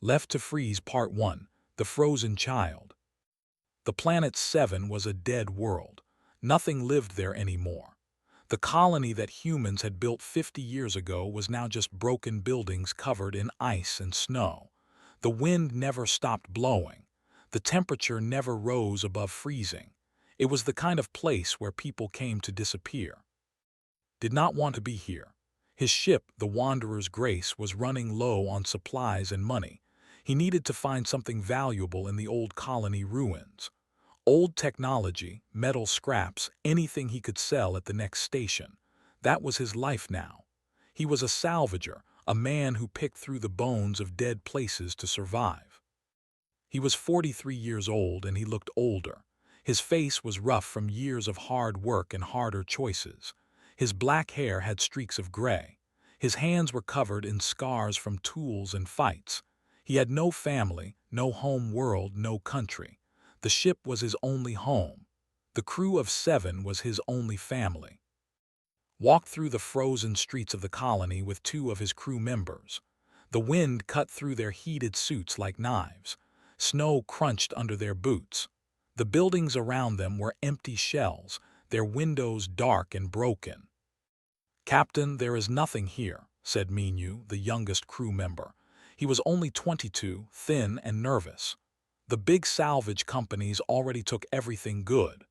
Left to Freeze Part 1, The Frozen Child. The planet 7 was a dead world. Nothing lived there anymore. The colony that humans had built 50 years ago was now just broken buildings covered in ice and snow. The wind never stopped blowing. The temperature never rose above freezing. It was the kind of place where people came to disappear. Did not want to be here. His ship, the Wanderer's Grace, was running low on supplies and money. He needed to find something valuable in the old colony ruins. Old technology, metal scraps, anything he could sell at the next station. That was his life now. He was a salvager, a man who picked through the bones of dead places to survive. He was 43 years old and he looked older. His face was rough from years of hard work and harder choices. His black hair had streaks of gray. His hands were covered in scars from tools and fights. He had no family, no home world, no country. The ship was his only home. The crew of 7 was his only family. Walked through the frozen streets of the colony with 2 of his crew members. The wind cut through their heated suits like knives. Snow crunched under their boots. The buildings around them were empty shells, their windows dark and broken. "Captain, there is nothing here," said Minu, the youngest crew member. He was only 22, thin and nervous. The big salvage companies already took everything good.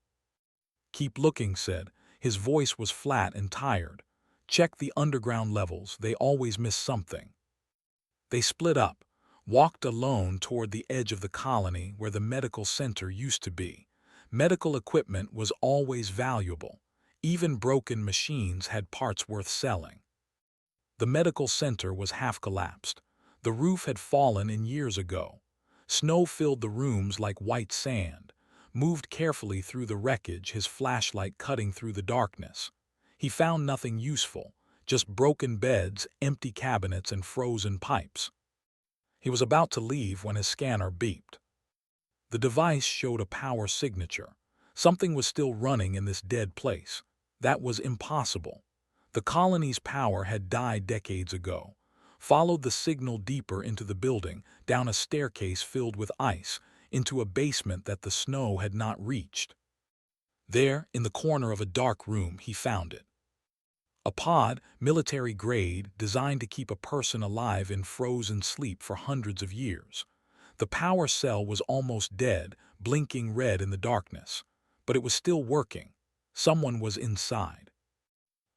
"Keep looking," said. His voice was flat and tired. "Check the underground levels, they always miss something." They split up, walked alone toward the edge of the colony where the medical center used to be. Medical equipment was always valuable. Even broken machines had parts worth selling. The medical center was half collapsed. The roof had fallen in years ago. Snow filled the rooms like white sand. Moved carefully through the wreckage, his flashlight cutting through the darkness. He found nothing useful, just broken beds, empty cabinets, and frozen pipes. He was about to leave when his scanner beeped. The device showed a power signature. Something was still running in this dead place. That was impossible. The colony's power had died decades ago. Followed the signal deeper into the building, down a staircase filled with ice, into a basement that the snow had not reached. There, in the corner of a dark room, he found it. A pod, military grade, designed to keep a person alive in frozen sleep for hundreds of years. The power cell was almost dead, blinking red in the darkness. But it was still working. Someone was inside.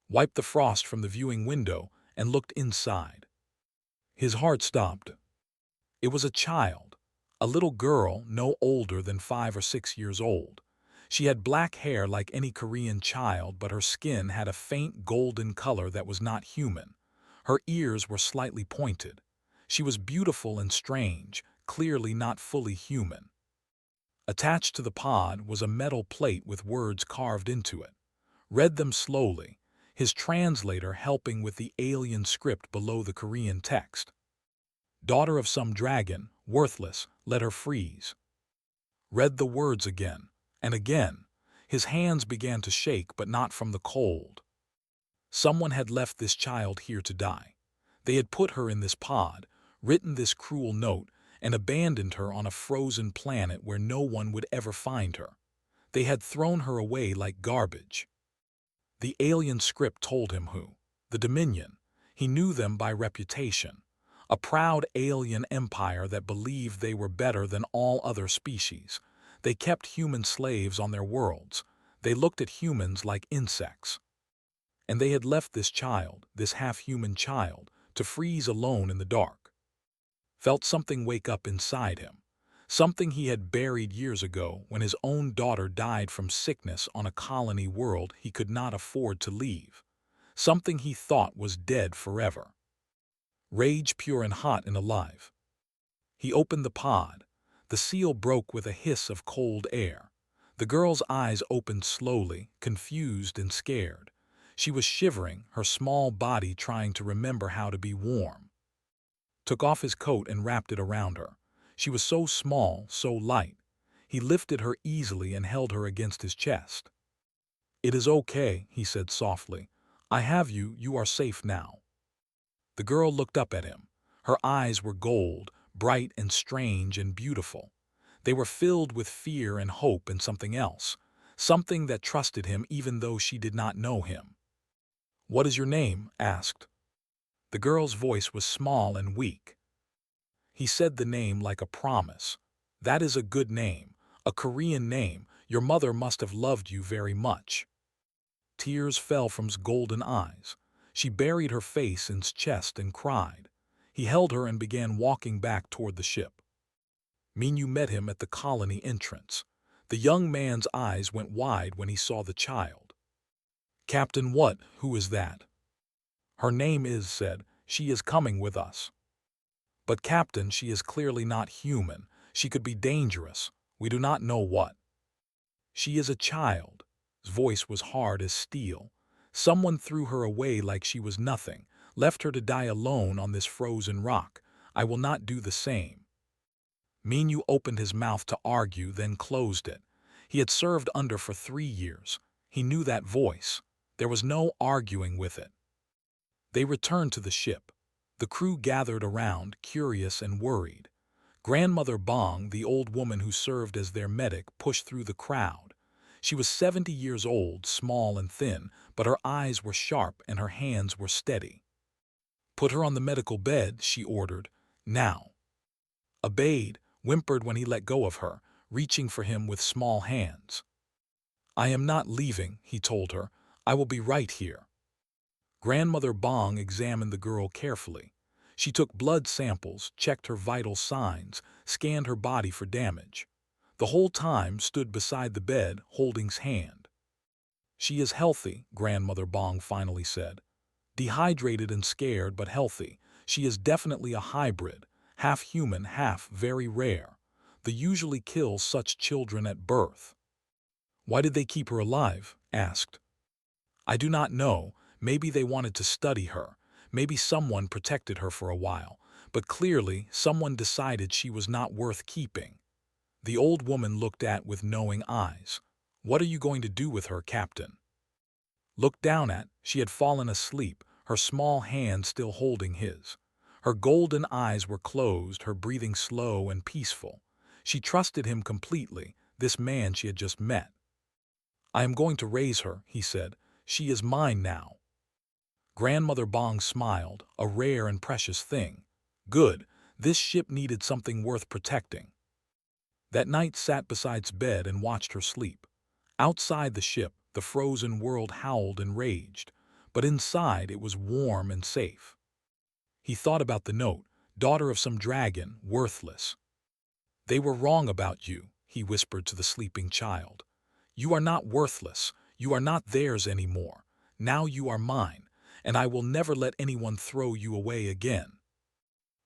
Wiped the frost from the viewing window and looked inside. His heart stopped. It was a child, a little girl no older than 5 or 6 years old. She had black hair like any Korean child, but her skin had a faint golden color that was not human. Her ears were slightly pointed. She was beautiful and strange, clearly not fully human. Attached to the pod was a metal plate with words carved into it. Read them slowly, his translator helping with the alien script below the Korean text. "Daughter of some dragon, worthless, let her freeze." Read the words again, and again. His hands began to shake, but not from the cold. Someone had left this child here to die. They had put her in this pod, written this cruel note, and abandoned her on a frozen planet where no one would ever find her. They had thrown her away like garbage. The alien script told him who. The Dominion. He knew them by reputation. A proud alien empire that believed they were better than all other species. They kept human slaves on their worlds. They looked at humans like insects. And they had left this child, this half-human child, to freeze alone in the dark. Felt something wake up inside him. Something he had buried years ago when his own daughter died from sickness on a colony world he could not afford to leave. Something he thought was dead forever. Rage pure and hot and alive. He opened the pod. The seal broke with a hiss of cold air. The girl's eyes opened slowly, confused and scared. She was shivering, her small body trying to remember how to be warm. Took off his coat and wrapped it around her. She was so small, so light. He lifted her easily and held her against his chest. "It is okay," he said softly. "I have you, you are safe now." The girl looked up at him. Her eyes were gold, bright and strange and beautiful. They were filled with fear and hope and something else, something that trusted him even though she did not know him. "What is your name?" asked. The girl's voice was small and weak. He said the name like a promise. "That is a good name, a Korean name. Your mother must have loved you very much." Tears fell from his golden eyes. She buried her face in his chest and cried. He held her and began walking back toward the ship. Minyu met him at the colony entrance. The young man's eyes went wide when he saw the child. "Captain what? Who is that?" "Her name is," said. "She is coming with us." "But Captain, she is clearly not human. She could be dangerous. We do not know what." "She is a child." His voice was hard as steel. "Someone threw her away like she was nothing, left her to die alone on this frozen rock. I will not do the same." Minyu opened his mouth to argue, then closed it. He had served under for 3 years. He knew that voice. There was no arguing with it. They returned to the ship. The crew gathered around, curious and worried. Grandmother Bong, the old woman who served as their medic, pushed through the crowd. She was 70 years old, small and thin, but her eyes were sharp and her hands were steady. "Put her on the medical bed," she ordered. "Now." Obeyed, whimpered when he let go of her, reaching for him with small hands. "I am not leaving," he told her. "I will be right here." Grandmother Bong examined the girl carefully. She took blood samples, checked her vital signs, scanned her body for damage. The whole time stood beside the bed, holding his hand. "She is healthy," Grandmother Bong finally said. "Dehydrated and scared, but healthy. She is definitely a hybrid, half human, half very rare. They usually kill such children at birth." "Why did they keep her alive?" asked. "I do not know. Maybe they wanted to study her. Maybe someone protected her for a while. But clearly, someone decided she was not worth keeping." The old woman looked at with knowing eyes. "What are you going to do with her, Captain?" Looked down at, she had fallen asleep, her small hand still holding his. Her golden eyes were closed, her breathing slow and peaceful. She trusted him completely, this man she had just met. "I am going to raise her," he said. "She is mine now." Grandmother Bong smiled, a rare and precious thing. Good, this ship needed something worth protecting. That night sat beside its bed and watched her sleep. Outside the ship, the frozen world howled and raged, but inside it was warm and safe. He thought about the note, "Daughter of some dragon, worthless." "They were wrong about you," he whispered to the sleeping child. "You are not worthless. You are not theirs anymore. Now you are mine, and I will never let anyone throw you away again."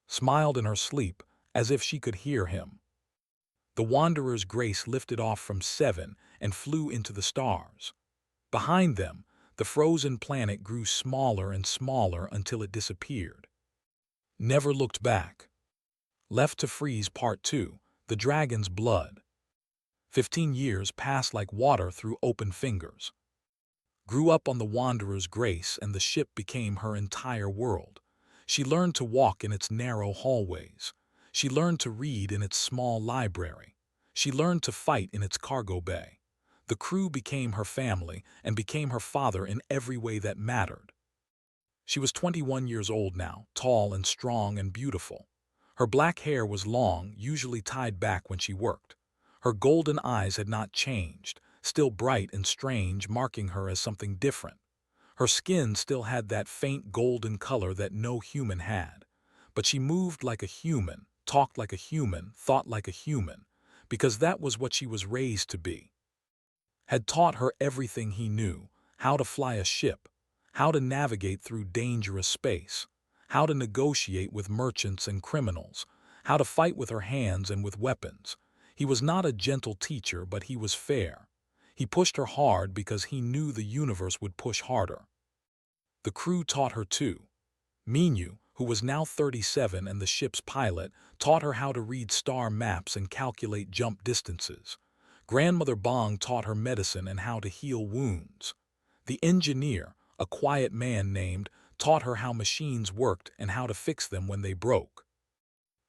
Smiled in her sleep, as if she could hear him. The Wanderer's grace lifted off from 7 and flew into the stars. Behind them, the frozen planet grew smaller and smaller until it disappeared. Never looked back. Left to freeze Part 2, The Dragon's Blood. 15 years passed like water through open fingers. Grew up on the Wanderer's grace and the ship became her entire world. She learned to walk in its narrow hallways. She learned to read in its small library. She learned to fight in its cargo bay. The crew became her family and became her father in every way that mattered. She was 21 years old now, tall and strong and beautiful. Her black hair was long, usually tied back when she worked. Her golden eyes had not changed, still bright and strange, marking her as something different. Her skin still had that faint golden color that no human had. But she moved like a human, talked like a human, thought like a human, because that was what she was raised to be. Had taught her everything he knew, how to fly a ship, how to navigate through dangerous space, how to negotiate with merchants and criminals, how to fight with her hands and with weapons. He was not a gentle teacher, but he was fair. He pushed her hard because he knew the universe would push harder. The crew taught her too. Minyu, who was now 37 and the ship's pilot, taught her how to read star maps and calculate jump distances. Grandmother Bong taught her medicine and how to heal wounds. The engineer, a quiet man named, taught her how machines worked and how to fix them when they broke.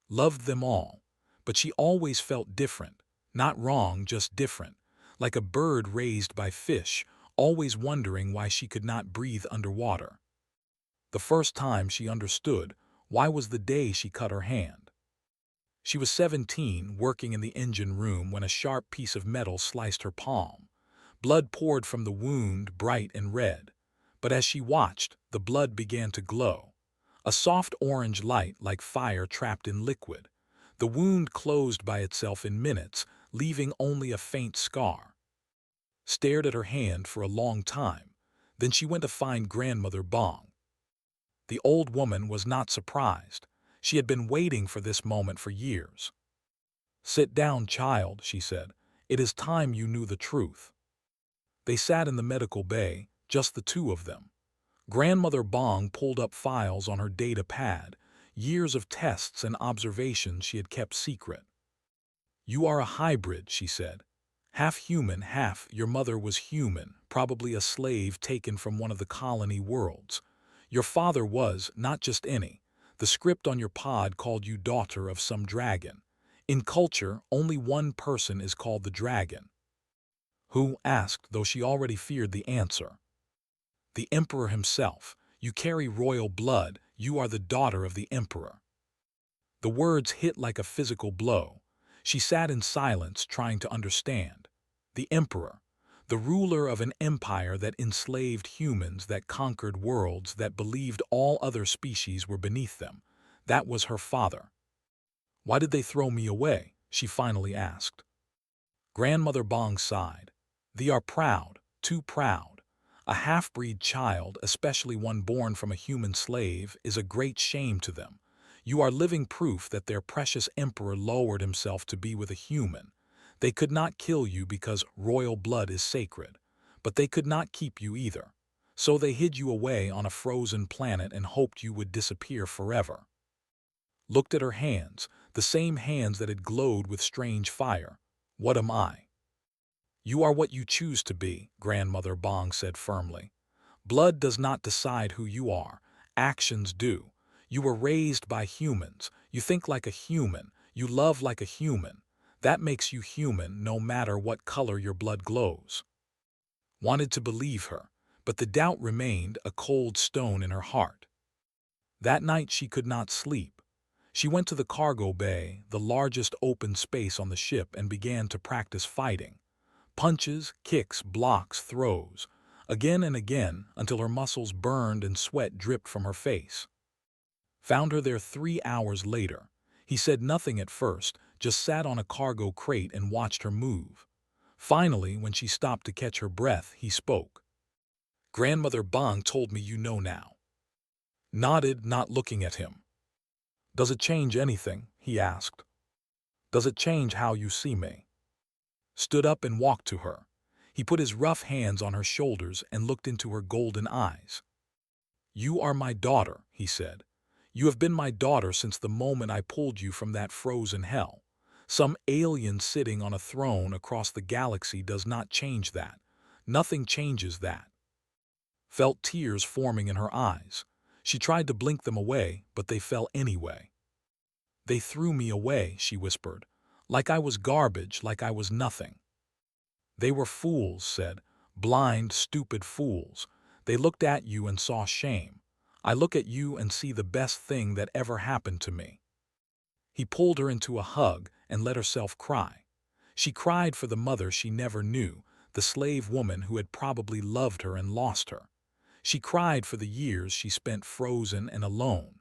loved them all, but she always felt different, not wrong, just different, like a bird raised by fish, always wondering why she could not breathe underwater. The first time she understood why was the day she cut her hand. She was 17, working in the engine room when a sharp piece of metal sliced her palm. Blood poured from the wound, bright and red. But as she watched, the blood began to glow. A soft orange light like fire trapped in liquid. The wound closed by itself in minutes, leaving only a faint scar. Stared at her hand for a long time. Then she went to find Grandmother Bong. The old woman was not surprised. She had been waiting for this moment for years. "Sit down, child," she said. "It is time you knew the truth." They sat in the medical bay, just the two of them. Grandmother Bong pulled up files on her data pad, years of tests and observations she had kept secret. "You are a hybrid," she said. "Half human, half. Your mother was human, probably a slave taken from one of the colony worlds. Your father was, not just any. The script on your pod called you daughter of some dragon. In culture, only one person is called the dragon." Who? Asked, though she already feared the answer. "The emperor himself. You carry royal blood. You are the daughter of the emperor." The words hit like a physical blow. She sat in silence, trying to understand. The emperor. The ruler of an empire that enslaved humans, that conquered worlds, that believed all other species were beneath them. That was her father. "Why did they throw me away?" she finally asked. Grandmother Bong sighed. "They are proud, too proud. A half-breed child, especially one born from a human slave, is a great shame to them. You are living proof that their precious emperor lowered himself to be with a human. They could not kill you because royal blood is sacred, but they could not keep you either. So they hid you away on a frozen planet and hoped you would disappear forever." Looked at her hands, the same hands that had glowed with strange fire. "What am I?" "You are what you choose to be," Grandmother Bong said firmly. "Blood does not decide who you are. Actions do. You were raised by humans. You think like a human. You love like a human. That makes you human no matter what color your blood glows." Wanted to believe her, but the doubt remained, a cold stone in her heart. That night she could not sleep. She went to the cargo bay, the largest open space on the ship, and began to practice fighting. Punches, kicks, blocks, throws. Again and again, until her muscles burned and sweat dripped from her face. Found her there 3 hours later. He said nothing at first, just sat on a cargo crate and watched her move. Finally, when she stopped to catch her breath, he spoke. "Grandmother Bong told me you know now." Nodded, not looking at him. "Does it change anything?" he asked. "Does it change how you see me?" Stood up and walked to her. He put his rough hands on her shoulders and looked into her golden eyes. "You are my daughter," he said. "You have been my daughter since the moment I pulled you from that frozen hell. Some alien sitting on a throne across the galaxy does not change that. Nothing changes that." Felt tears forming in her eyes. She tried to blink them away, but they fell anyway. "They threw me away," she whispered. "Like I was garbage, like I was nothing." "They were fools," said. "Blind, stupid fools. They looked at you and saw shame. I look at you and see the best thing that ever happened to me." He pulled her into a hug and let herself cry. She cried for the mother she never knew, the slave woman who had probably loved her and lost her. She cried for the years she spent frozen and alone.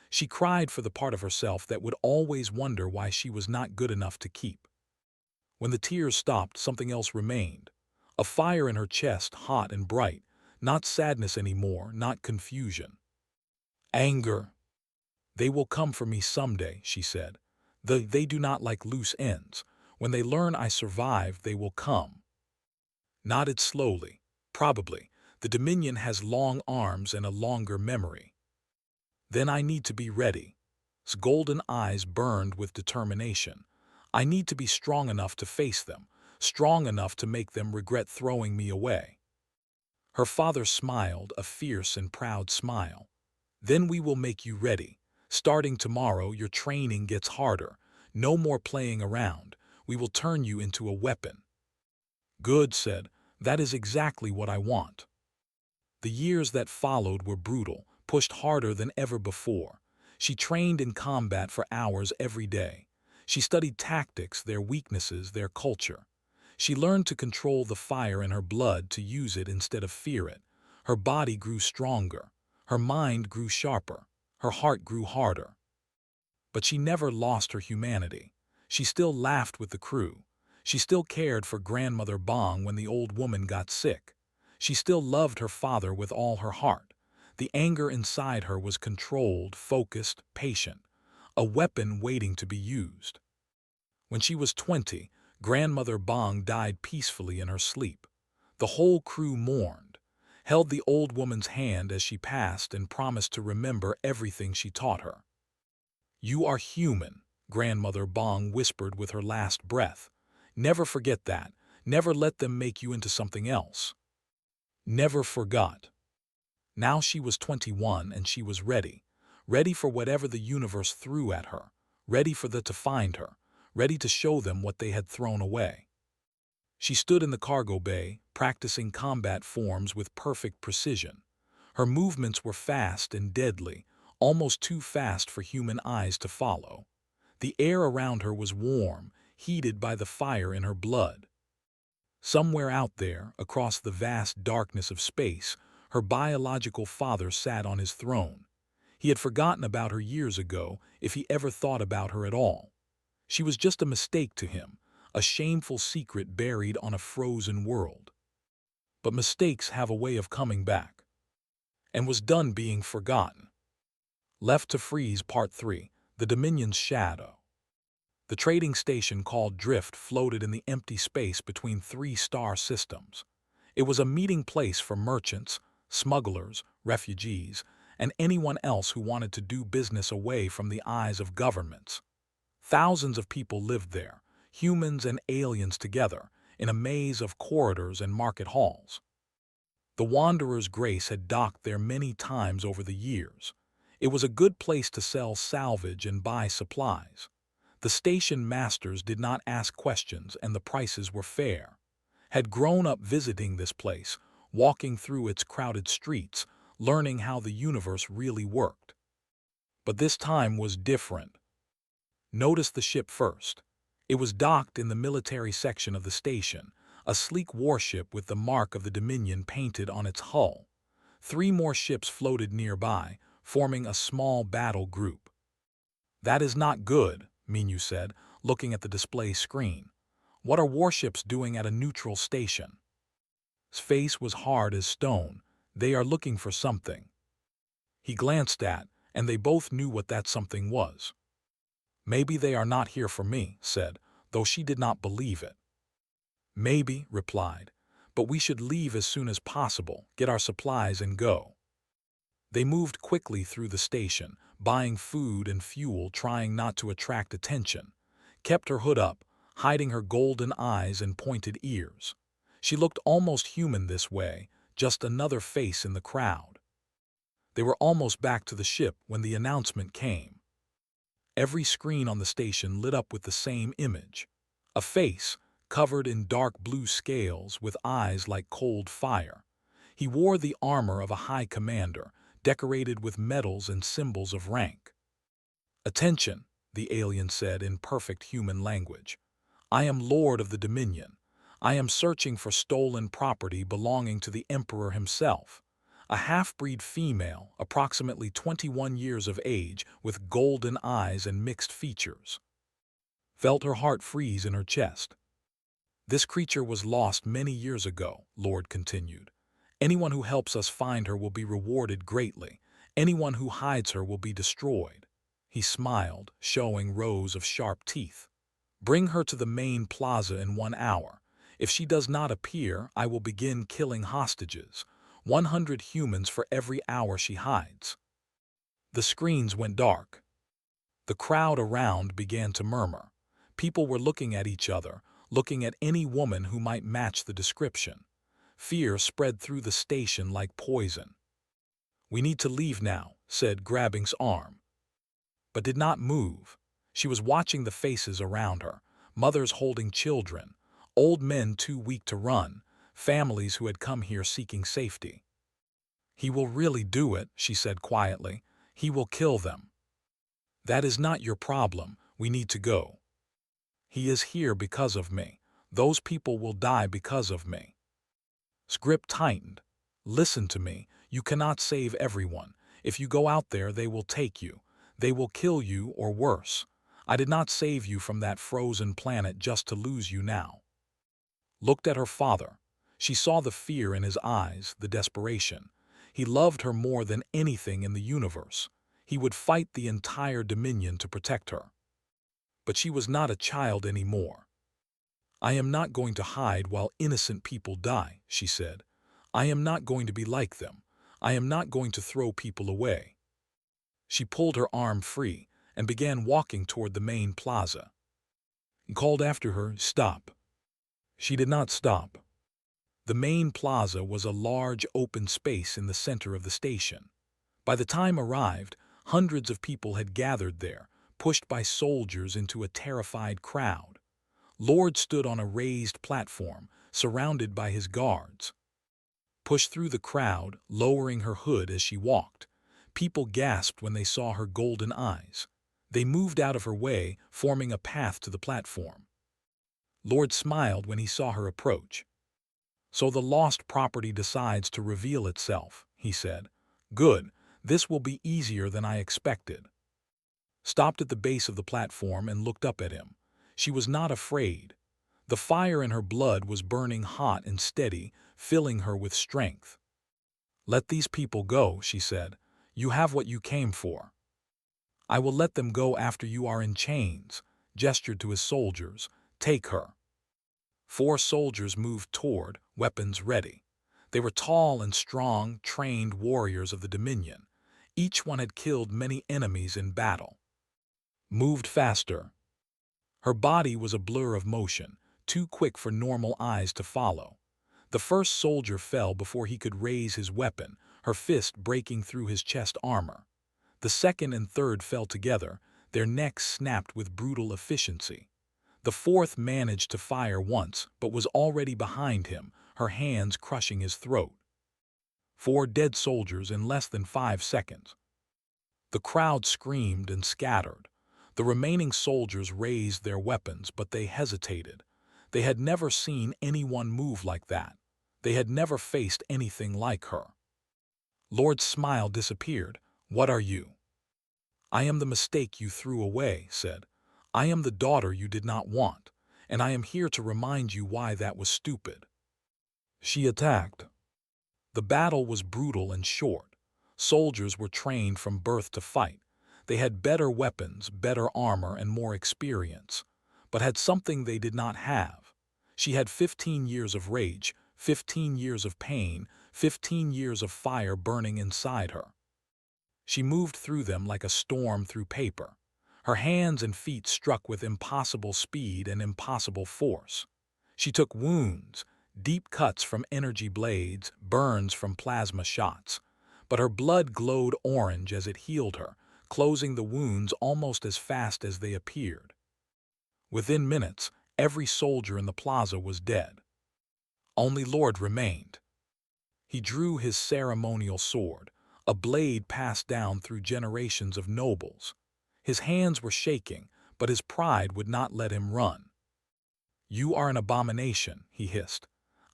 She cried for the part of herself that would always wonder why she was not good enough to keep. When the tears stopped, something else remained. A fire in her chest, hot and bright, not sadness anymore, not confusion. Anger. "They will come for me someday," she said. They do not like loose ends. When they learn I survived, they will come." Nodded slowly. "Probably. The Dominion has long arms and a longer memory." "Then I need to be ready." His golden eyes burned with determination. "I need to be strong enough to face them, strong enough to make them regret throwing me away." Her father smiled, a fierce and proud smile. "Then we will make you ready. Starting tomorrow, your training gets harder. No more playing around. We will turn you into a weapon." "Good," said. "That is exactly what I want." The years that followed were brutal, pushed harder than ever before. She trained in combat for hours every day. She studied tactics, their weaknesses, their culture. She learned to control the fire in her blood, to use it instead of fear it. Her body grew stronger. Her mind grew sharper. Her heart grew harder. But she never lost her humanity. She still laughed with the crew. She still cared for Grandmother Bong when the old woman got sick. She still loved her father with all her heart. The anger inside her was controlled, focused, patient, a weapon waiting to be used. When she was 20, Grandmother Bong died peacefully in her sleep. The whole crew mourned, held the old woman's hand as she passed, and promised to remember everything she taught her. "You are human," Grandmother Bong whispered with her last breath. "Never forget that. Never let them make you into something else." Never forgot. Now she was 21 and she was ready. Ready for whatever the universe threw at her. Ready for them to find her. Ready to show them what they had thrown away. She stood in the cargo bay, practicing combat forms with perfect precision. Her movements were fast and deadly, almost too fast for human eyes to follow. The air around her was warm, heated by the fire in her blood. Somewhere out there, across the vast darkness of space, her biological father sat on his throne. He had forgotten about her years ago, if he ever thought about her at all. She was just a mistake to him, a shameful secret buried on a frozen world. But mistakes have a way of coming back. And was done being forgotten. Left to Freeze Part 3, The Dominion's Shadow. The trading station called Drift floated in the empty space between three star systems. It was a meeting place for merchants, smugglers, refugees, and anyone else who wanted to do business away from the eyes of governments. Thousands of people lived there, humans and aliens together, in a maze of corridors and market halls. The Wanderer's Grace had docked there many times over the years. It was a good place to sell salvage and buy supplies. The station masters did not ask questions and the prices were fair. Had grown up visiting this place, walking through its crowded streets, learning how the universe really worked. But this time was different. Notice the ship first. It was docked in the military section of the station, a sleek warship with the mark of the Dominion painted on its hull. 3 more ships floated nearby, forming a small battle group. "That is not good," Minyu said, looking at the display screen. "What are warships doing at a neutral station?" His face was hard as stone. "They are looking for something." He glanced at, and they both knew what that something was. "Maybe they are not here for me," said, though she did not believe it. "Maybe," replied, "but we should leave as soon as possible, get our supplies and go." They moved quickly through the station, buying food and fuel, trying not to attract attention. Kept her hood up, hiding her golden eyes and pointed ears. She looked almost human this way, just another face in the crowd. They were almost back to the ship when the announcement came. Every screen on the station lit up with the same image. A face, covered in dark blue scales with eyes like cold fire. He wore the armor of a high commander, decorated with medals and symbols of rank. "Attention," the alien said in perfect human language. "I am Lord of the Dominion. I am searching for stolen property belonging to the Emperor himself. A half-breed female, approximately 21 years of age, with golden eyes and mixed features." Felt her heart freeze in her chest. "This creature was lost many years ago," Lord continued. "Anyone who helps us find her will be rewarded greatly. Anyone who hides her will be destroyed." He smiled, showing rows of sharp teeth. "Bring her to the main plaza in 1 hour. If she does not appear, I will begin killing hostages. 100 humans for every hour she hides." The screens went dark. The crowd around began to murmur. People were looking at each other, looking at any woman who might match the description. Fear spread through the station like poison. "We need to leave now," said Grabbing's arm. but did not move. She was watching the faces around her, mothers holding children, old men too weak to run, families who had come here seeking safety. "He will really do it," she said quietly. "He will kill them." "That is not your problem. We need to go." "He is here because of me. Those people will die because of me." Grip tightened. "Listen to me. You cannot save everyone. If you go out there, they will take you. They will kill you or worse. I did not save you from that frozen planet just to lose you now." Looked at her father. She saw the fear in his eyes, the desperation. He loved her more than anything in the universe. He would fight the entire Dominion to protect her. But she was not a child anymore. "I am not going to hide while innocent people die," she said. "I am not going to be like them. I am not going to throw people away." She pulled her arm free and began walking toward the main plaza. He called after her, "Stop." She did not stop. The main plaza was a large open space in the center of the station. By the time arrived, hundreds of people had gathered there, pushed by soldiers into a terrified crowd. Lord stood on a raised platform, surrounded by his guards. Pushed through the crowd, lowering her hood as she walked. People gasped when they saw her golden eyes. They moved out of her way, forming a path to the platform. Lord smiled when he saw her approach. "So the lost property decides to reveal itself," he said. "Good. This will be easier than I expected." Stopped at the base of the platform and looked up at him. She was not afraid. The fire in her blood was burning hot and steady, filling her with strength. "Let these people go," she said. "You have what you came for." "I will let them go after you are in chains," gestured to his soldiers. "Take her." 4 soldiers moved toward, weapons ready. They were tall and strong, trained warriors of the Dominion. Each one had killed many enemies in battle. Moved faster. Her body was a blur of motion, too quick for normal eyes to follow. The first soldier fell before he could raise his weapon, her fist breaking through his chest armor. The second and third fell together, their necks snapped with brutal efficiency. The fourth managed to fire once, but was already behind him, her hands crushing his throat. 4 dead soldiers in less than 5 seconds. The crowd screamed and scattered. The remaining soldiers raised their weapons, but they hesitated. They had never seen anyone move like that. They had never faced anything like her. Lord's smile disappeared. "What are you?" "I am the mistake you threw away," said. "I am the daughter you did not want, and I am here to remind you why that was stupid." She attacked. The battle was brutal and short. Soldiers were trained from birth to fight. They had better weapons, better armor, and more experience, but had something they did not have. She had 15 years of rage, 15 years of pain, 15 years of fire burning inside her. She moved through them like a storm through paper. Her hands and feet struck with impossible speed and impossible force. She took wounds, deep cuts from energy blades, burns from plasma shots. But her blood glowed orange as it healed her, closing the wounds almost as fast as they appeared. Within minutes, every soldier in the plaza was dead. Only Lord remained. He drew his ceremonial sword, a blade passed down through generations of nobles. His hands were shaking, but his pride would not let him run. "You are an abomination," he hissed.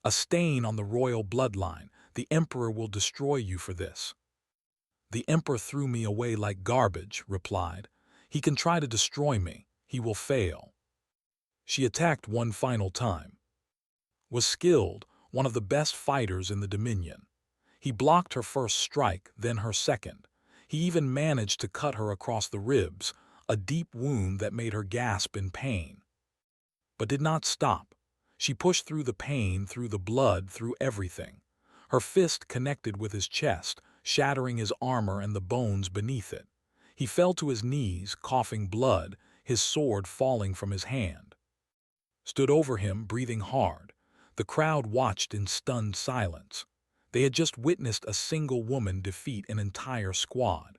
"A stain on the royal bloodline. The Emperor will destroy you for this." "The Emperor threw me away like garbage," replied. "He can try to destroy me. He will fail." She attacked one final time. Was skilled, one of the best fighters in the Dominion. He blocked her first strike, then her second. He even managed to cut her across the ribs, a deep wound that made her gasp in pain. But did not stop. She pushed through the pain, through the blood, through everything. Her fist connected with his chest, shattering his armor and the bones beneath it. He fell to his knees, coughing blood, his sword falling from his hand. Stood over him, breathing hard. The crowd watched in stunned silence. They had just witnessed a single woman defeat an entire squad.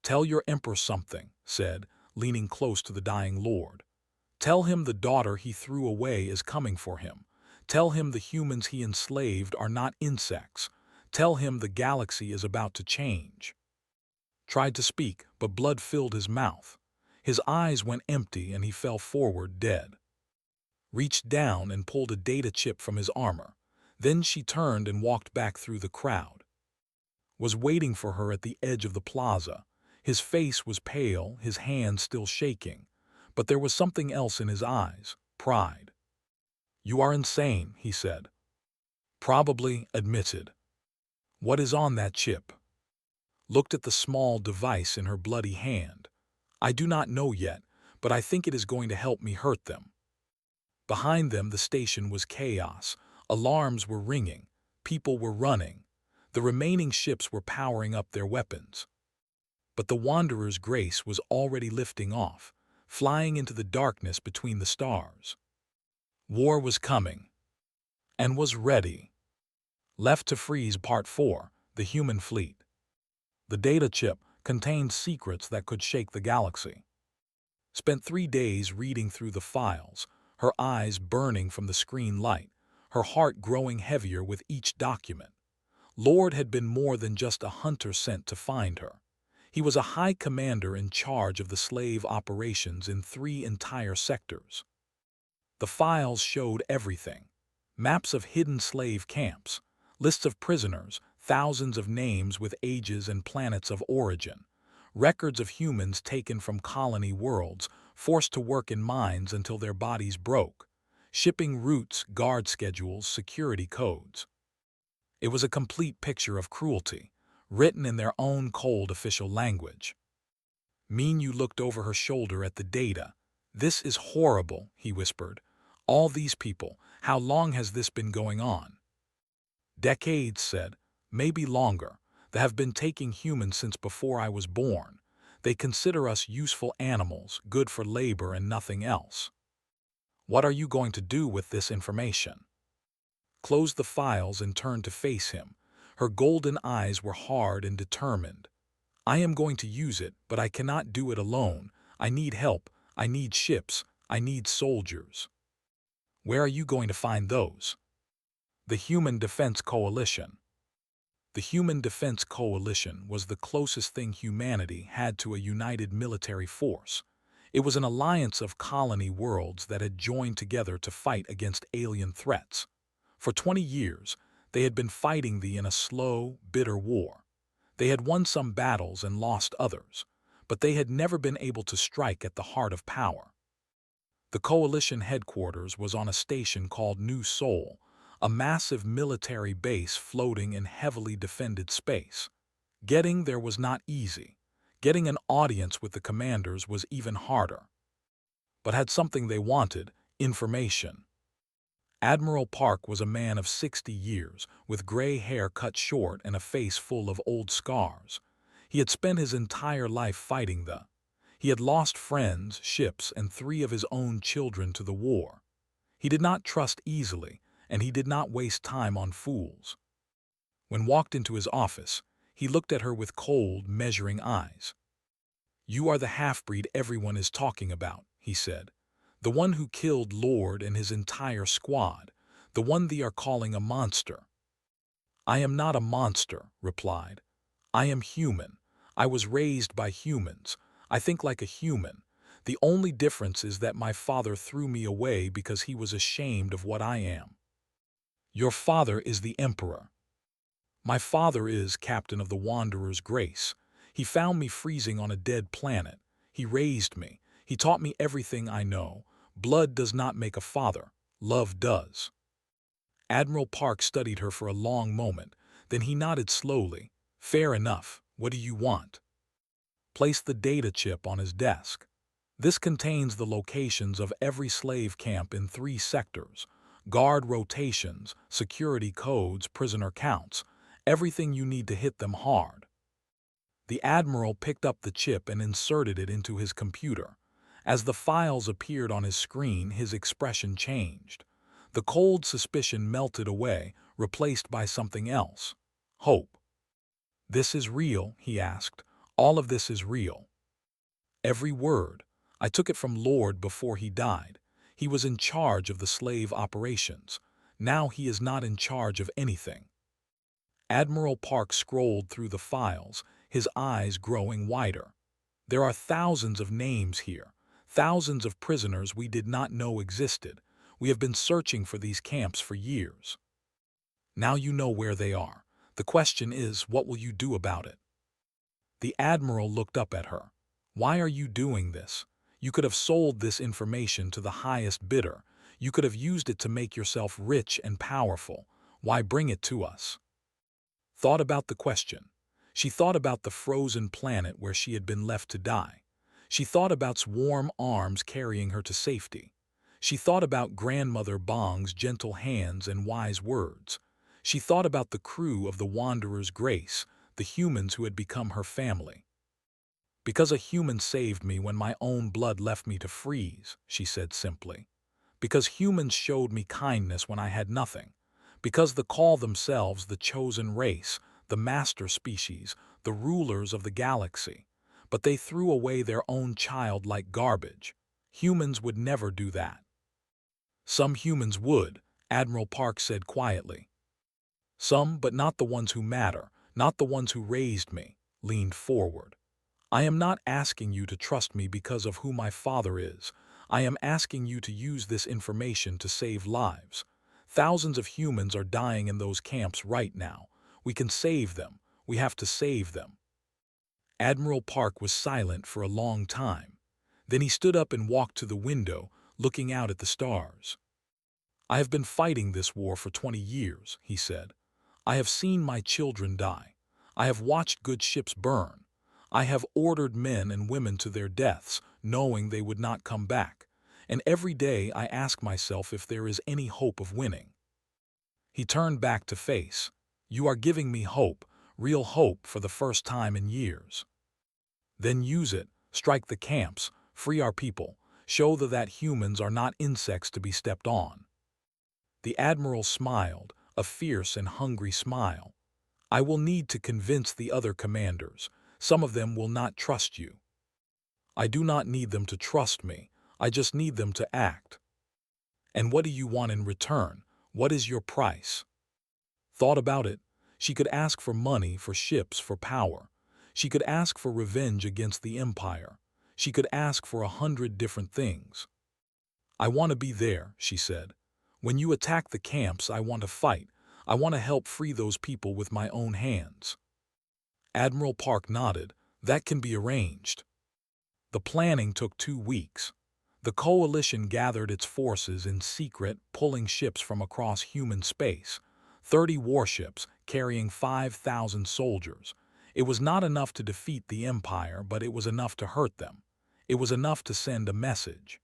"Tell your emperor something," said, leaning close to the dying lord. "Tell him the daughter he threw away is coming for him. Tell him the humans he enslaved are not insects. Tell him the galaxy is about to change." Tried to speak, but blood filled his mouth. His eyes went empty and he fell forward dead. Reached down and pulled a data chip from his armor. Then she turned and walked back through the crowd. Was waiting for her at the edge of the plaza. His face was pale, his hands still shaking. But there was something else in his eyes, pride. "You are insane," he said. "Probably," admitted. "What is on that chip?" Looked at the small device in her bloody hand. "I do not know yet, but I think it is going to help me hurt them." Behind them the station was chaos. Alarms were ringing. People were running. The remaining ships were powering up their weapons. But the Wanderer's Grace was already lifting off, flying into the darkness between the stars. War was coming. And was ready. Left to Freeze Part 4, The Human Fleet. The data chip contained secrets that could shake the galaxy. Spent 3 days reading through the files, her eyes burning from the screen light, her heart growing heavier with each document. Lord had been more than just a hunter sent to find her. He was a high commander in charge of the slave operations in 3 entire sectors. The files showed everything. Maps of hidden slave camps, lists of prisoners, thousands of names with ages and planets of origin, records of humans taken from colony worlds, forced to work in mines until their bodies broke, shipping routes, guard schedules, security codes. It was a complete picture of cruelty, written in their own cold official language. Minyu looked over her shoulder at the data. "This is horrible," he whispered. "All these people, how long has this been going on?" "Decades," said. "Maybe longer. They have been taking humans since before I was born. They consider us useful animals, good for labor and nothing else." "What are you going to do with this information?" Closed the files and turned to face him. Her golden eyes were hard and determined. "I am going to use it, but I cannot do it alone. I need help. I need ships. I need soldiers." "Where are you going to find those?" "The Human Defense Coalition." The Human Defense Coalition was the closest thing humanity had to a united military force. It was an alliance of colony worlds that had joined together to fight against alien threats. For 20 years, they had been fighting in a slow, bitter war. They had won some battles and lost others, but they had never been able to strike at the heart of power. The coalition headquarters was on a station called New Seoul, a massive military base floating in heavily defended space. Getting there was not easy. Getting an audience with the commanders was even harder. But had something they wanted: information. Admiral Park was a man of 60 years, with gray hair cut short and a face full of old scars. He had spent his entire life fighting He had lost friends, ships, and 3 of his own children to the war. He did not trust easily, and he did not waste time on fools. When walked into his office, he looked at her with cold, measuring eyes. "You are the half-breed everyone is talking about," he said. "The one who killed Lord and his entire squad, the one they are calling a monster." "I am not a monster," replied. "I am human. I was raised by humans. I think like a human. The only difference is that my father threw me away because he was ashamed of what I am." "Your father is the emperor." "My father is captain of the Wanderer's Grace. He found me freezing on a dead planet. He raised me. He taught me everything I know. Blood does not make a father. Love does." Admiral Park studied her for a long moment. Then he nodded slowly. "Fair enough. What do you want?" Placed the data chip on his desk. "This contains the locations of every slave camp in 3 sectors. Guard rotations, security codes, prisoner counts. Everything you need to hit them hard." The Admiral picked up the chip and inserted it into his computer. As the files appeared on his screen, his expression changed. The cold suspicion melted away, replaced by something else: hope. "This is real?" he asked. All of this is real. Every word. I took it from Lord before he died. He was in charge of the slave operations. Now he is not in charge of anything. Admiral Park scrolled through the files, his eyes growing wider. There are thousands of names here, thousands of prisoners we did not know existed. We have been searching for these camps for years. Now you know where they are. The question is, what will you do about it? The Admiral looked up at her. Why are you doing this? You could have sold this information to the highest bidder. You could have used it to make yourself rich and powerful. Why bring it to us? Thought about the question. She thought about the frozen planet where she had been left to die. She thought about warm arms carrying her to safety. She thought about Grandmother Bong's gentle hands and wise words. She thought about the crew of the Wanderer's Grace, the humans who had become her family. Because a human saved me when my own blood left me to freeze, she said simply. Because humans showed me kindness when I had nothing. Because they call themselves the chosen race, the master species, the rulers of the galaxy. But they threw away their own child like garbage. Humans would never do that. Some humans would, Admiral Park said quietly. Some, but not the ones who matter, not the ones who raised me, leaned forward. I am not asking you to trust me because of who my father is. I am asking you to use this information to save lives. Thousands of humans are dying in those camps right now. We can save them. We have to save them. Admiral Park was silent for a long time. Then he stood up and walked to the window, looking out at the stars. I have been fighting this war for 20 years, he said. I have seen my children die. I have watched good ships burn. I have ordered men and women to their deaths, knowing they would not come back. And every day I ask myself if there is any hope of winning. He turned back to face. You are giving me hope, real hope for the first time in years. Then use it, strike the camps, free our people, show that humans are not insects to be stepped on. The Admiral smiled, a fierce and hungry smile. I will need to convince the other commanders. Some of them will not trust you. I do not need them to trust me. I just need them to act. And what do you want in return? What is your price? Thought about it. She could ask for money, for ships, for power. She could ask for revenge against the Empire. She could ask for 100 different things. I want to be there, she said. When you attack the camps, I want to fight. I want to help free those people with my own hands. Admiral Park nodded. That can be arranged. The planning took 2 weeks. The coalition gathered its forces in secret, pulling ships from across human space. 30 warships carrying 5,000 soldiers. It was not enough to defeat the Empire, but it was enough to hurt them. It was enough to send a message.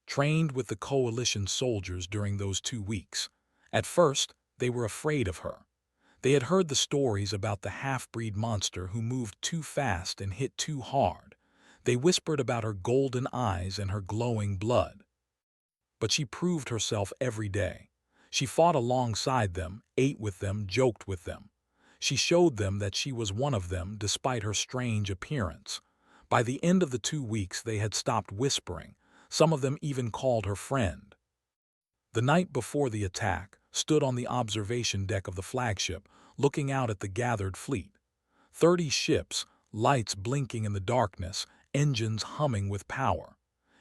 Trained with the coalition soldiers during those 2 weeks. At first, they were afraid of her. They had heard the stories about the half-breed monster who moved too fast and hit too hard. They whispered about her golden eyes and her glowing blood. But she proved herself every day. She fought alongside them, ate with them, joked with them. She showed them that she was one of them despite her strange appearance. By the end of the 2 weeks they had stopped whispering. Some of them even called her friend. The night before the attack, stood on the observation deck of the flagship, looking out at the gathered fleet. 30 ships, lights blinking in the darkness, engines humming with power.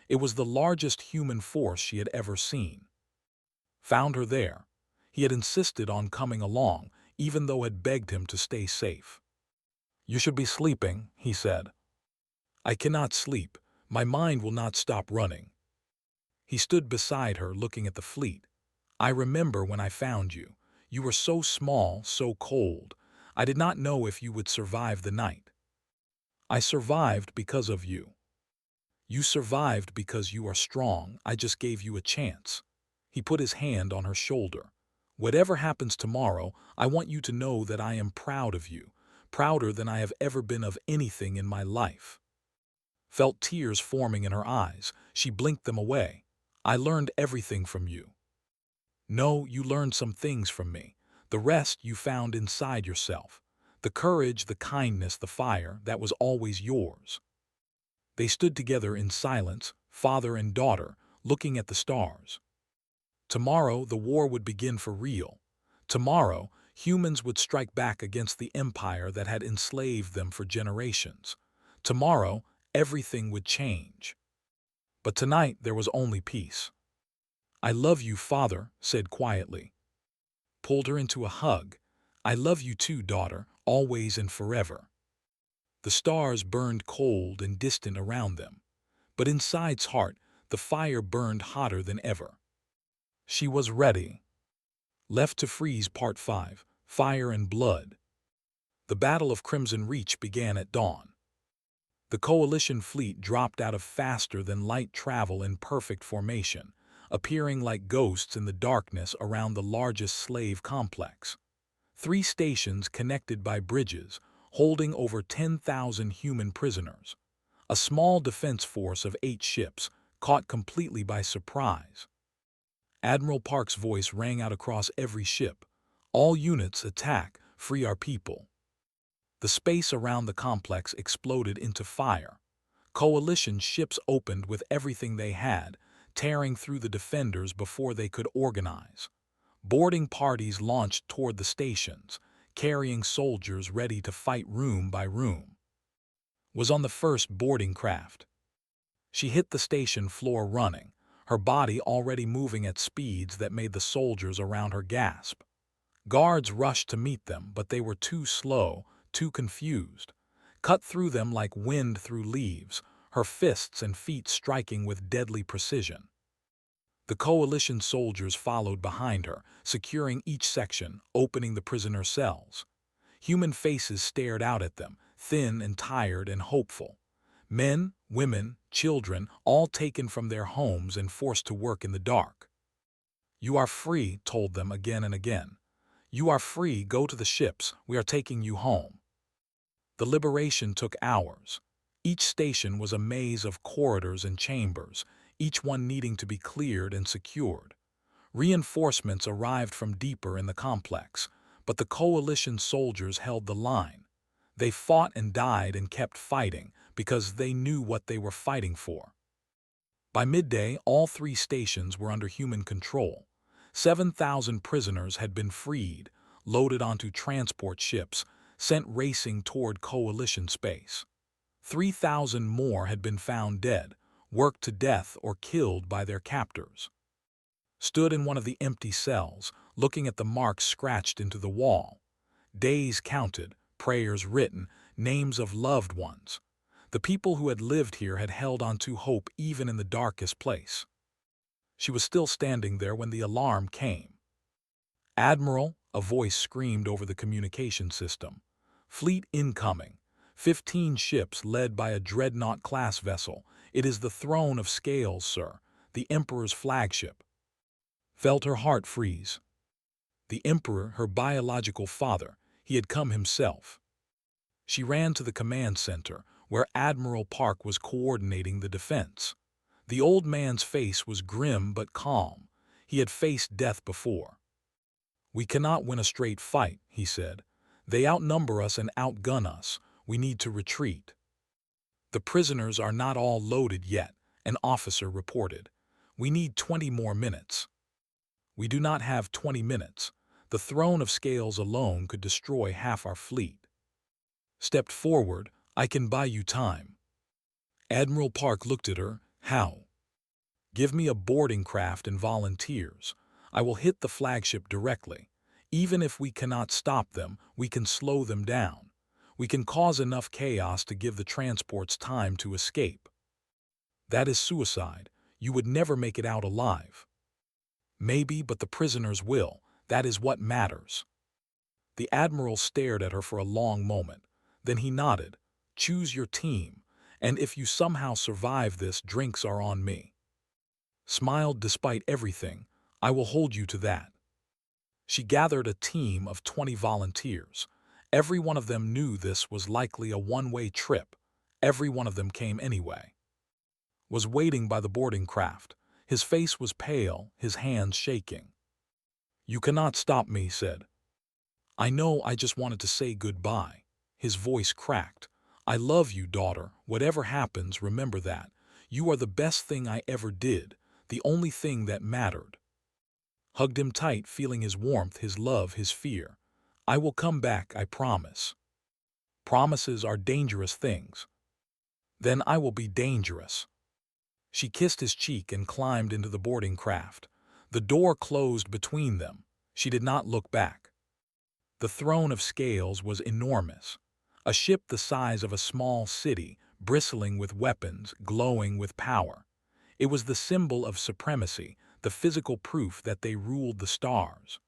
It was the largest human force she had ever seen. Found her there. He had insisted on coming along, even though had begged him to stay safe. You should be sleeping, he said. I cannot sleep. My mind will not stop running. He stood beside her, looking at the fleet. I remember when I found you. You were so small, so cold. I did not know if you would survive the night. I survived because of you. You survived because you are strong. I just gave you a chance. He put his hand on her shoulder. Whatever happens tomorrow, I want you to know that I am proud of you, prouder than I have ever been of anything in my life. Felt tears forming in her eyes. She blinked them away. I learned everything from you. No, you learned some things from me. The rest you found inside yourself. The courage, the kindness, the fire, that was always yours. They stood together in silence, father and daughter, looking at the stars. Tomorrow, the war would begin for real. Tomorrow, humans would strike back against the empire that had enslaved them for generations. Tomorrow, everything would change. But tonight, there was only peace. "I love you, father," said quietly. Pulled her into a hug. "I love you too, daughter, always and forever." The stars burned cold and distant around them, but inside's heart, the fire burned hotter than ever. She was ready. Left to Freeze Part 5, Fire and Blood. The Battle of Crimson Reach began at dawn. The Coalition fleet dropped out of faster-than-light travel in perfect formation, appearing like ghosts in the darkness around the largest slave complex. 3 stations connected by bridges, holding over 10,000 human prisoners. A small defense force of 8 ships, caught completely by surprise. Admiral Park's voice rang out across every ship. "All units attack, free our people." The space around the complex exploded into fire. Coalition ships opened with everything they had, tearing through the defenders before they could organize. Boarding parties launched toward the stations, carrying soldiers ready to fight room by room. Was on the first boarding craft. She hit the station floor running, her body already moving at speeds that made the soldiers around her gasp. Guards rushed to meet them, but they were too slow, too confused. Cut through them like wind through leaves, her fists and feet striking with deadly precision. The Coalition soldiers followed behind her, securing each section, opening the prisoner cells. Human faces stared out at them, thin and tired and hopeful. Men, women, children, all taken from their homes and forced to work in the dark. "You are free," told them again and again. "You are free, go to the ships, we are taking you home." The liberation took hours. Each station was a maze of corridors and chambers, each one needing to be cleared and secured. Reinforcements arrived from deeper in the complex, but the Coalition soldiers held the line. They fought and died and kept fighting because they knew what they were fighting for. By midday, all 3 stations were under human control. 7,000 prisoners had been freed, loaded onto transport ships, sent racing toward Coalition space. 3,000 more had been found dead, worked to death or killed by their captors. Stood in one of the empty cells, looking at the marks scratched into the wall. Days counted, prayers written, names of loved ones. The people who had lived here had held on to hope even in the darkest place. She was still standing there when the alarm came. "Admiral," a voice screamed over the communication system. "Fleet incoming. 15 ships led by a dreadnought-class vessel. It is the Throne of Scales, sir, the Emperor's flagship." Felt her heart freeze. The Emperor, her biological father, he had come himself. She ran to the command center, where Admiral Park was coordinating the defense. The old man's face was grim but calm. He had faced death before. "We cannot win a straight fight," he said. "They outnumber us and outgun us. We need to retreat." "The prisoners are not all loaded yet," an officer reported. "We need 20 more minutes." "We do not have 20 minutes. The Throne of Scales alone could destroy half our fleet." Stepped forward. "I can buy you time." Admiral Park looked at her. "How?" "Give me a boarding craft and volunteers. I will hit the flagship directly. Even if we cannot stop them, we can slow them down. We can cause enough chaos to give the transports time to escape." "That is suicide. You would never make it out alive." "Maybe, but the prisoners will. That is what matters." The Admiral stared at her for a long moment. Then he nodded. "Choose your team, and if you somehow survive this, drinks are on me." Smiled despite everything. "I will hold you to that." She gathered a team of 20 volunteers. Every one of them knew this was likely a one-way trip. Every one of them came anyway. Was waiting by the boarding craft. His face was pale, his hands shaking. "You cannot stop me," said. I know, I just wanted to say goodbye. His voice cracked. I love you, daughter. Whatever happens, remember that. You are the best thing I ever did, the only thing that mattered. Hugged him tight, feeling his warmth, his love, his fear. I will come back, I promise. Promises are dangerous things. Then I will be dangerous. She kissed his cheek and climbed into the boarding craft. The door closed between them. She did not look back. The throne of scales was enormous. A ship the size of a small city, bristling with weapons, glowing with power. It was the symbol of supremacy, the physical proof that they ruled the stars.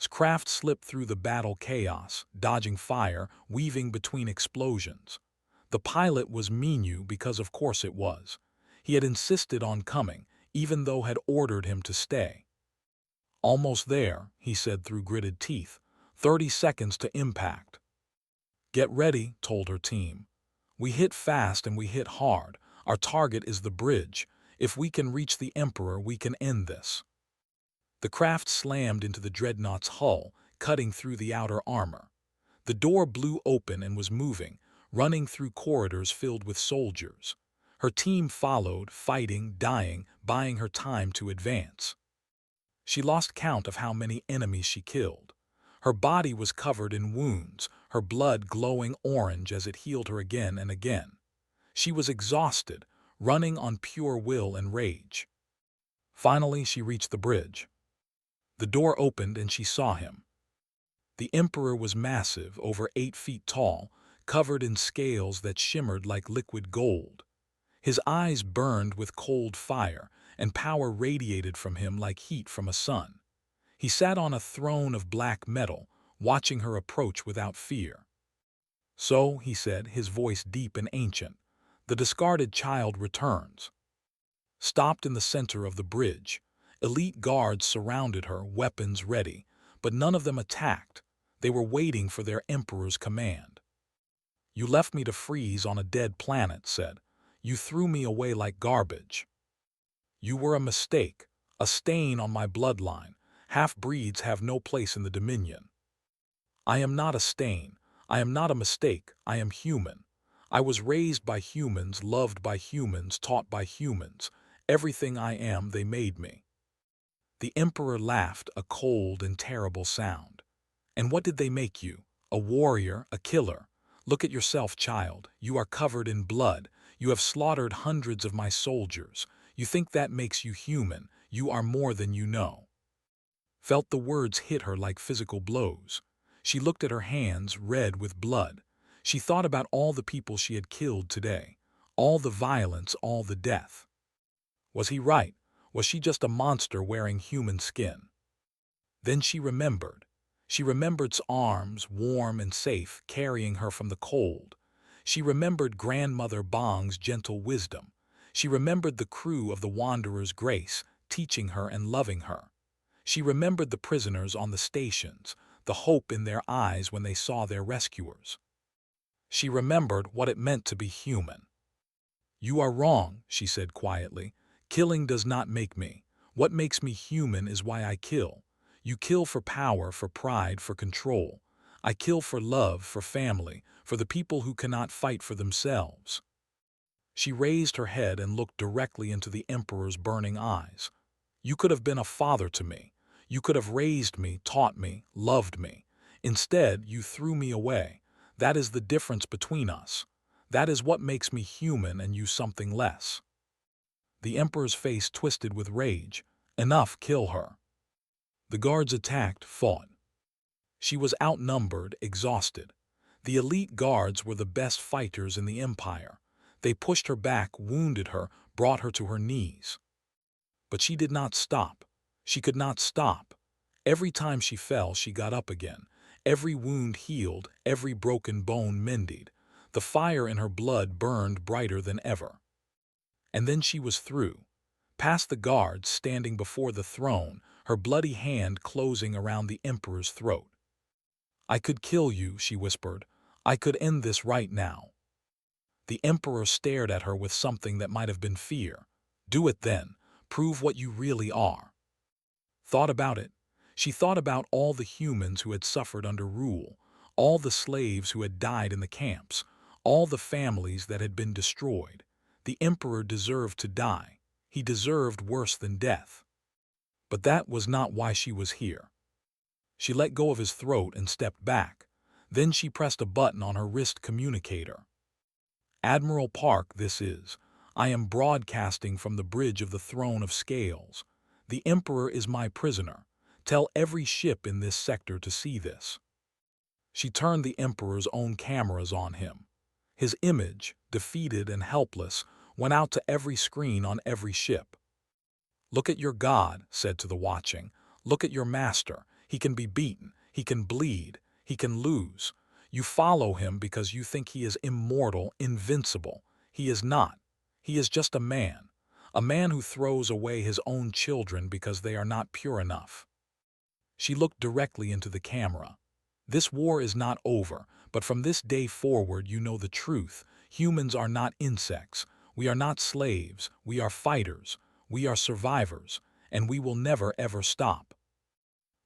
Craft slipped through the battle chaos, dodging fire, weaving between explosions. The pilot was Minu because of course it was. He had insisted on coming, even though had ordered him to stay. Almost there, he said through gritted teeth. 30 seconds to impact. Get ready, told her team. We hit fast and we hit hard. Our target is the bridge. If we can reach the Emperor, we can end this. The craft slammed into the dreadnought's hull, cutting through the outer armor. The door blew open and was moving, running through corridors filled with soldiers. Her team followed, fighting, dying, buying her time to advance. She lost count of how many enemies she killed. Her body was covered in wounds, her blood glowing orange as it healed her again and again. She was exhausted, running on pure will and rage. Finally, she reached the bridge. The door opened and she saw him. The Emperor was massive, over 8 feet tall, covered in scales that shimmered like liquid gold. His eyes burned with cold fire, and power radiated from him like heat from a sun. He sat on a throne of black metal, watching her approach without fear. So, he said, his voice deep and ancient, the discarded child returns. Stopped in the center of the bridge. Elite guards surrounded her, weapons ready, but none of them attacked. They were waiting for their emperor's command. You left me to freeze on a dead planet, said. You threw me away like garbage. You were a mistake, a stain on my bloodline. Half-breeds have no place in the Dominion. I am not a stain. I am not a mistake. I am human. I was raised by humans, loved by humans, taught by humans. Everything I am, they made me. The Emperor laughed, a cold and terrible sound. And what did they make you? A warrior, a killer. Look at yourself, child. You are covered in blood. You have slaughtered hundreds of my soldiers. You think that makes you human. You are more than you know. Felt the words hit her like physical blows. She looked at her hands, red with blood. She thought about all the people she had killed today. All the violence, all the death. Was he right? Was she just a monster wearing human skin? Then she remembered. She remembered arms, warm and safe, carrying her from the cold. She remembered Grandmother Bong's gentle wisdom. She remembered the crew of the Wanderer's Grace, teaching her and loving her. She remembered the prisoners on the stations, the hope in their eyes when they saw their rescuers. She remembered what it meant to be human. You are wrong, she said quietly. Killing does not make me. What makes me human is why I kill. You kill for power, for pride, for control. I kill for love, for family, for the people who cannot fight for themselves. She raised her head and looked directly into the Emperor's burning eyes. You could have been a father to me. You could have raised me, taught me, loved me. Instead, you threw me away. That is the difference between us. That is what makes me human and you something less. The Emperor's face twisted with rage. Enough, kill her. The guards attacked, fought. She was outnumbered, exhausted. The elite guards were the best fighters in the Empire. They pushed her back, wounded her, brought her to her knees. But she did not stop. She could not stop. Every time she fell, she got up again. Every wound healed, every broken bone mended. The fire in her blood burned brighter than ever. And then she was through. Past the guards, standing before the throne, her bloody hand closing around the Emperor's throat. I could kill you, she whispered. I could end this right now. The Emperor stared at her with something that might have been fear. Do it then. Prove what you really are. Thought about it. She thought about all the humans who had suffered under rule, all the slaves who had died in the camps, all the families that had been destroyed. The emperor deserved to die. He deserved worse than death. But that was not why she was here. She let go of his throat and stepped back. Then she pressed a button on her wrist communicator. Admiral Park, this is. I am broadcasting from the bridge of the Throne of Scales. The Emperor is my prisoner. Tell every ship in this sector to see this. She turned the Emperor's own cameras on him. His image, defeated and helpless, went out to every screen on every ship. Look at your god, said to the watching. Look at your master. He can be beaten. He can bleed. He can lose. You follow him because you think he is immortal, invincible. He is not. He is just a man who throws away his own children because they are not pure enough. She looked directly into the camera. This war is not over, but from this day forward you know the truth. Humans are not insects. We are not slaves. We are fighters. We are survivors, and we will never ever stop.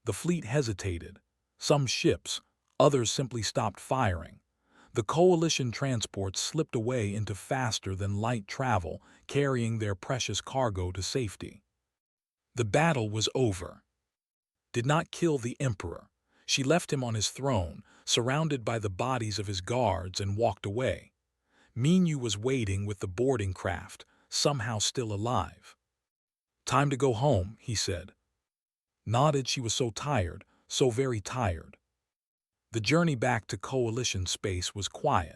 The fleet hesitated. Some ships, others simply stopped firing. The coalition transports slipped away into faster-than-light travel, carrying their precious cargo to safety. The battle was over. Did not kill the emperor. She left him on his throne, surrounded by the bodies of his guards, and walked away. Minyu was waiting with the boarding craft, somehow still alive. Time to go home, he said. Nodded. She was so tired, so very tired. The journey back to coalition space was quiet.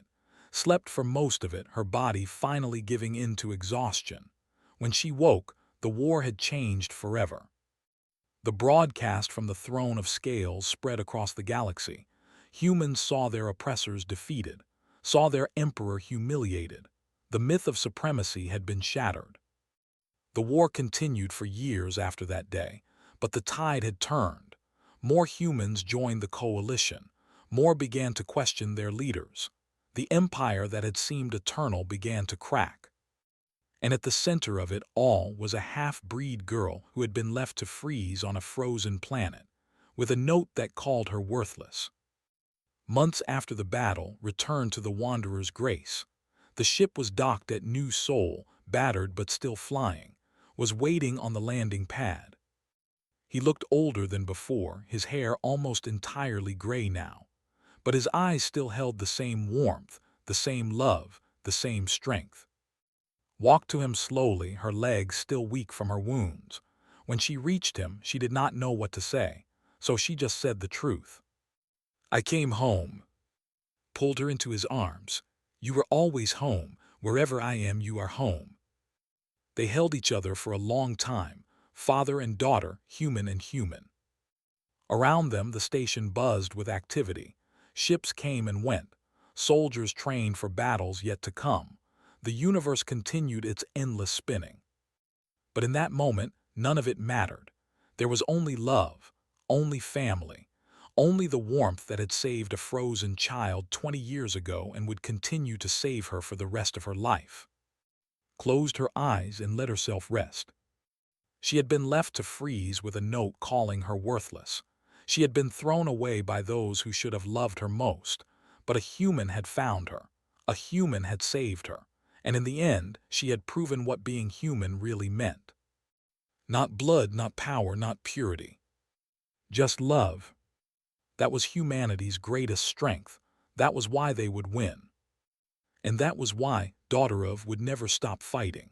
Slept for most of it, her body finally giving in to exhaustion. When she woke, the war had changed forever. The broadcast from the Throne of Scales spread across the galaxy. Humans saw their oppressors defeated, saw their emperor humiliated. The myth of supremacy had been shattered. The war continued for years after that day, but the tide had turned. More humans joined the coalition. More began to question their leaders. The empire that had seemed eternal began to crack. And at the center of it all was a half-breed girl who had been left to freeze on a frozen planet, with a note that called her worthless. Months after the battle, returned to the Wanderer's grace. The ship was docked at New Seoul, battered but still flying, was waiting on the landing pad. He looked older than before, his hair almost entirely gray now. But his eyes still held the same warmth, the same love, the same strength. Walked to him slowly, her legs still weak from her wounds. When she reached him, she did not know what to say, so she just said the truth. I came home. Pulled her into his arms. You were always home. Wherever I am, you are home. They held each other for a long time, father and daughter, human and human. Around them, the station buzzed with activity. Ships came and went. Soldiers trained for battles yet to come. The universe continued its endless spinning. But in that moment, none of it mattered. There was only love, only family, only the warmth that had saved a frozen child 20 years ago and would continue to save her for the rest of her life. Closed her eyes and let herself rest. She had been left to freeze with a note calling her worthless. She had been thrown away by those who should have loved her most, but a human had found her. A human had saved her, and in the end, she had proven what being human really meant. Not blood, not power, not purity. Just love. That was humanity's greatest strength. That was why they would win. And that was why Daughter of would never stop fighting.